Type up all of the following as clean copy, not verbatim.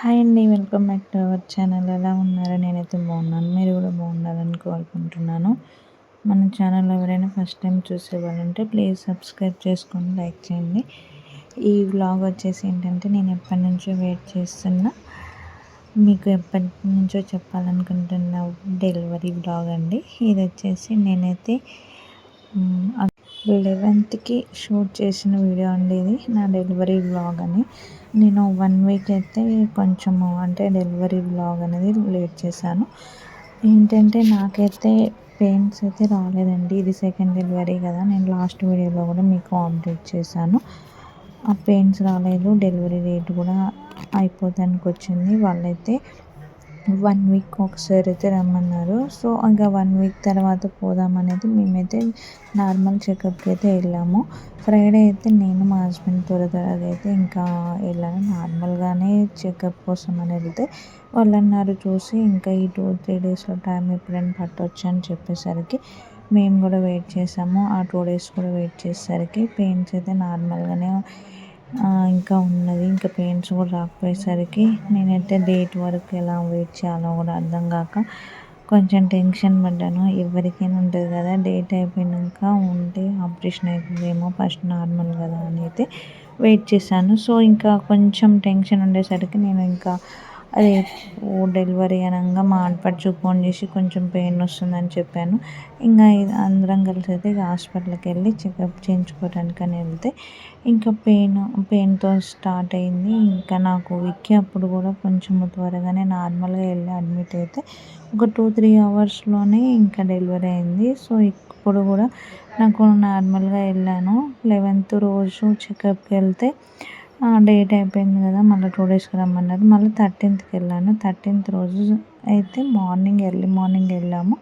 Hi అండి. Welcome back to our channel. ఎలా ఉన్నారు? నేనైతే బాగున్నాను. మీరు కూడా బాగుండాలని కోరుకుంటున్నాను. మన ఛానల్ ఎవరైనా ఫస్ట్ టైం చూసేవాళ్ళంటే ప్లీజ్ సబ్స్క్రైబ్ చేసుకొని లైక్ చేయండి. ఈ వ్లాగ్ వచ్చేసి ఏంటంటే నేను ఎప్పటి నుంచో వెయిట్ చేస్తున్న, మీకు ఎప్పటి నుంచో చెప్పాలనుకుంటున్న డెలివరీ వ్లాగ్ అండి. ఇది వచ్చేసి నేనైతే 11th షూట్ చేసిన వీడియో అండి. ఇది నా డెలివరీ వ్లాగ్ అని. నేను 1 వీక్ అయితే కొంచెము అంటే డెలివరీ వ్లాగ్ అనేది లేట్ చేశాను. ఏంటంటే నాకైతే పెయిన్స్ అయితే రాలేదండి. ఇది సెకండ్ డెలివరీ కదా. నేను లాస్ట్ వీడియోలో కూడా మీకు అప్డేట్ చేశాను. ఆ పెయిన్స్ రాలేదు. డెలివరీ డేట్ కూడా అయిపోతానికి వచ్చింది. వాళ్ళైతే 1 వీక్ ఒకసారి అయితే రమ్మన్నారు. సో ఇంకా 1 వీక్ తర్వాత పోదామనేది మేమైతే నార్మల్ చెకప్కి అయితే వెళ్ళాము. ఫ్రైడే అయితే నేను మా హస్బెండ్ త్వరగా అయితే ఇంకా వెళ్ళాను. నార్మల్గానే చెకప్ కోసం అని వెళ్తే వాళ్ళు అన్నారు చూసి ఇంకా ఈ 2-3 డేస్లో టైం ఎప్పుడైనా పట్టవచ్చు అని చెప్పేసరికి మేము కూడా వెయిట్ చేసాము. ఆ 2 డేస్ కూడా వెయిట్ చేసేసరికి పెయిన్స్ అయితే నార్మల్గానే ఇంకా ఉన్నది. ఇంకా పెయిన్స్ కూడా రాకపోయేసరికి నేనైతే డేట్ వరకు ఎలా వెయిట్ చేయాలో కూడా అర్థం కాక కొంచెం టెన్షన్ పడ్డాను. ఎవరికైనా ఉంటుంది కదా, డేట్ అయిపోయాక ఉంటే ఆపరేషన్ అవుతుందేమో, ఫస్ట్ నార్మల్ కదా అని అయితే వెయిట్ చేశాను. సో ఇంకా కొంచెం టెన్షన్ ఉండేసరికి నేను ఇంకా డెలివరీ అనగా మా ఆడపడుచుకు ఫోన్ చేసి కొంచెం పెయిన్ వస్తుందని చెప్పాను. ఇంకా అందరం కలిసి అయితే హాస్పిటల్కి వెళ్ళి చెకప్ చేయించుకోవడానికి అని వెళ్తే ఇంకా పెయిన్తో స్టార్ట్ అయింది. ఇంకా నాకు విక్కీ అప్పుడు కూడా కొంచెం త్వరగానే నార్మల్గా వెళ్ళి అడ్మిట్ అయితే ఒక 2-3 అవర్స్లోనే ఇంకా డెలివరీ అయింది. సో ఇప్పుడు కూడా నాకు నార్మల్గా వెళ్ళాను. 11th రోజు చెకప్కి వెళ్తే డేట్ అయిపోయింది కదా, మళ్ళీ 2 డేస్కి రమ్మన్నారు. మళ్ళీ 13th వెళ్ళాను. 13th రోజు అయితే ఎర్లీ మార్నింగ్ వెళ్ళాము.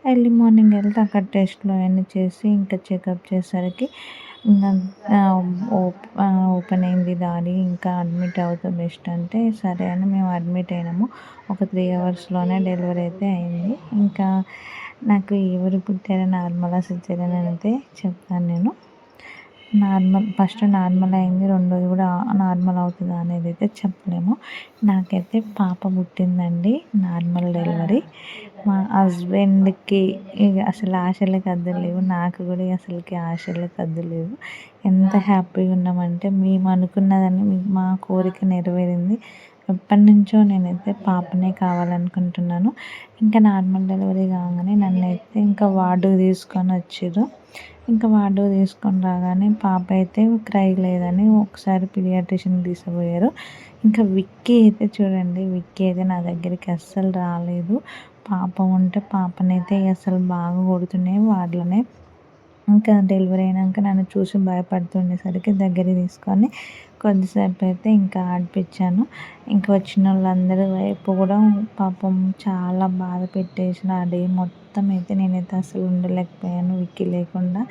ఎర్లీ మార్నింగ్ వెళ్తే అక్కడ టెస్ట్లు అవన్నీ చేసి ఇంకా చెకప్ చేసేసరికి ఇంకా ఓపెన్ అయింది దాడి, ఇంకా అడ్మిట్ అవుతే బెస్ట్ అంటే సరే అని మేము అడ్మిట్ అయినాము. ఒక 3 అవర్స్లోనే డెలివరీ అయితే అయింది. ఇంకా నాకు ఎవరు పుట్టారో నార్మల్ సిజేరియన్ అని అయితే చెప్తాను నేను. ఫస్ట్ నార్మల్ అయింది, రెండోది కూడా నార్మల్ అవుతుందా అనేది అయితే చెప్పలేము. నాకైతే పాప పుట్టిందండి, నార్మల్ డెలివరీ. మా హస్బెండ్కి అసలు ఆశలకు హద్దులు లేవు, నాకు కూడా అసలుకి ఆశలకు హద్దులు లేవు. ఎంత హ్యాపీగా ఉన్నామంటే మేము అనుకున్నదని మా కోరిక నెరవేరింది. ఎప్పటి నుంచో నేనైతే పాపనే కావాలనుకుంటున్నాను. ఇంకా నార్మల్ డెలివరీ కాగానే నన్నైతే ఇంకా వార్డుకు తీసుకొని వచ్చారు. ఇంకా వార్డుకు తీసుకొని రాగానే పాప అయితే క్రై లేదని ఒకసారి పీడియాట్రిషియన్కి తీసుకుపోయారు. ఇంకా విక్కీ అయితే చూడండి, విక్కీ అయితే నా దగ్గరికి అస్సలు రాలేదు. పాప ఉంటే పాపనైతే అసలు బాగా కొడుతున్నాయి వార్డులోనే. ఇంకా డెలివరీ అయినాక నన్ను చూసి భయపడుతుండేసరికి దగ్గరికి తీసుకొని కొద్దిసేపు అయితే ఇంకా ఆడిపించాను. ఇంకా వచ్చిన వాళ్ళందరి వైపు కూడా పాపం చాలా బాధ పెట్టేసిన ఆ డే మొత్తం అయితే నేనైతే అసలు ఉండలేకపోయాను విక్కీ లేకుండా.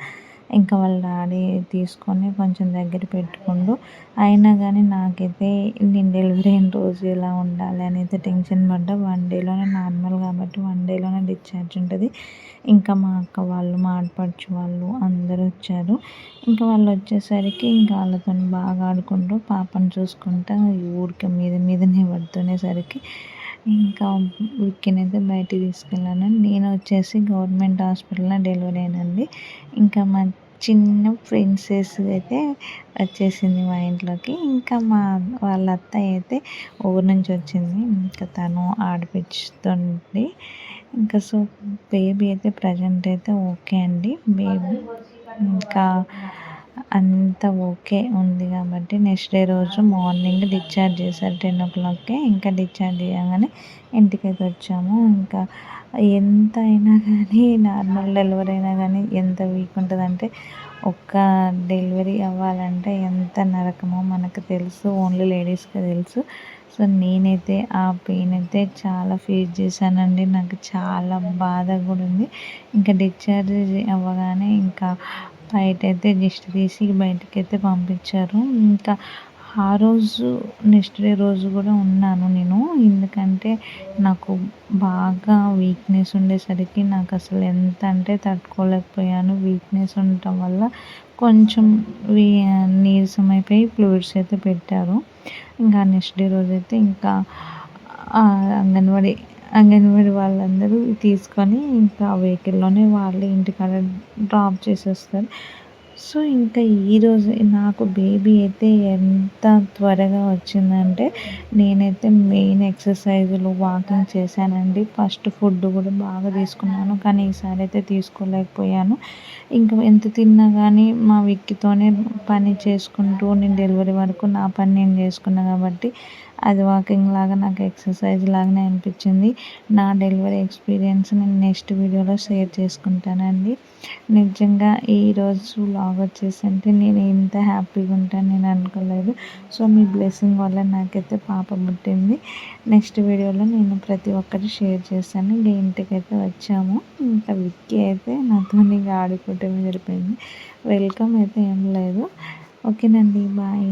ఇంకా వాళ్ళ డాడీ తీసుకొని కొంచెం దగ్గర పెట్టుకుండు. అయినా కానీ నాకైతే నేను డెలివరీ అయిన రోజు ఎలా ఉండాలి అని అయితే టెన్షన్ పడ్డా. 1 డేలోనే నార్మల్ కాబట్టి 1 డేలోనే డిశ్చార్జ్ ఉంటుంది. ఇంకా మా అక్క వాళ్ళు, మా ఆడపడుచు వాళ్ళు అందరూ వచ్చారు. ఇంకా వాళ్ళు వచ్చేసరికి ఇంకా వాళ్ళతో బాగా ఆడుకుంటూ పాపను చూసుకుంటా ఊరికే మీదనే పడుతునేసరికి ఇంకా విక్కీని అయితే బయటికి తీసుకెళ్ళాను. నేను వచ్చేసి గవర్నమెంట్ హాస్పిటల్లో డెలివరీ అయినండి. ఇంకా మా చిన్న ప్రిన్సెస్ అయితే వచ్చేసింది మా ఇంట్లోకి. ఇంకా వాళ్ళ అత్తయ్య అయితే ఊరు నుంచి వచ్చింది. ఇంకా తను ఆడిపించుతుంది. ఇంకా సో బేబీ అయితే ప్రజెంట్ అయితే ఓకే అండి. బేబీ ఇంకా అంత ఓకే ఉంది కాబట్టి నెక్స్ట్ డే రోజు మార్నింగ్ డిశ్చార్జ్ చేశారు 10 o'clockకే. ఇంకా డిశ్చార్జ్ చేయగానే ఇంటికైతే వచ్చాము. ఇంకా ఎంత అయినా కానీ నార్మల్ డెలివరీ అయినా కానీ ఎంత వీక్ ఉంటుందంటే, ఒక్క డెలివరీ అవ్వాలంటే ఎంత నరకమో మనకు తెలుసు, ఓన్లీ లేడీస్కే తెలుసు. సో నేనైతే ఆ పెయిన్ అయితే చాలా ఫేస్ చేశానండి. నాకు చాలా బాధ కూడా ఉంది. ఇంకా డిశ్చార్జ్ అవ్వగానే ఇంకా బయటైతే దిష్టి తీసి బయటకైతే పంపించారు. ఇంకా ఆ రోజు నెక్స్ట్ డే రోజు కూడా ఉన్నాను నేను. ఎందుకంటే నాకు బాగా వీక్‌నెస్ ఉండేసరికి నాకు అసలు ఎంత అంటే తట్టుకోలేకపోయాను. వీక్‌నెస్ ఉండటం వల్ల కొంచెం వీ నీరసమైపోయి ఫ్లూయిడ్స్ అయితే పెట్టారు. ఇంకా నెక్స్ట్ డే రోజైతే ఇంకా అంగన్వాడీ వాళ్ళందరూ తీసుకొని ఇంకా వెహికల్‌లోనే వాళ్ళే ఇంటికాడ డ్రాప్ చేసేస్తారు. సో, ఇంకా ఈరోజు నాకు బేబీ అయితే ఎంత త్వరగా వచ్చిందంటే, నేనైతే మెయిన్ ఎక్సర్సైజులు, వాకింగ్ చేశానండి. ఫస్ట్ ఫుడ్ కూడా బాగా తీసుకున్నాను. కానీ ఈసారి అయితే తీసుకోలేకపోయాను. ఇంకా ఎంత తిన్నా కానీ మా విక్కీతోనే పని చేసుకుంటూ నేను డెలివరీ వరకు నా పని నేను చేసుకున్నా కాబట్టి అది వాకింగ్ లాగా నాకు ఎక్సర్సైజ్ లాగానే అనిపించింది. నా డెలివరీ ఎక్స్పీరియన్స్ నేను నెక్స్ట్ వీడియోలో షేర్ చేసుకుంటానండి. నిజంగా ఈరోజు వ్లాగ్ వచ్చేసి అంటే నేను ఇంత హ్యాపీగా ఉంటాను నేను అనుకోలేదు. సో మీ బ్లెస్సింగ్ వల్ల నాకైతే పాప పుట్టింది. నెక్స్ట్ వీడియోలో నేను ప్రతి ఒక్కటి షేర్ చేస్తాను. ఇంకా ఇంటికైతే వచ్చాము. ఇంకా విక్కీ అయితే నాతోని ఆడుకుంటూ వెళ్ళిపోయింది. వెల్కమ్ అయితే ఏం లేదు. ఓకేనండి, బాయ్.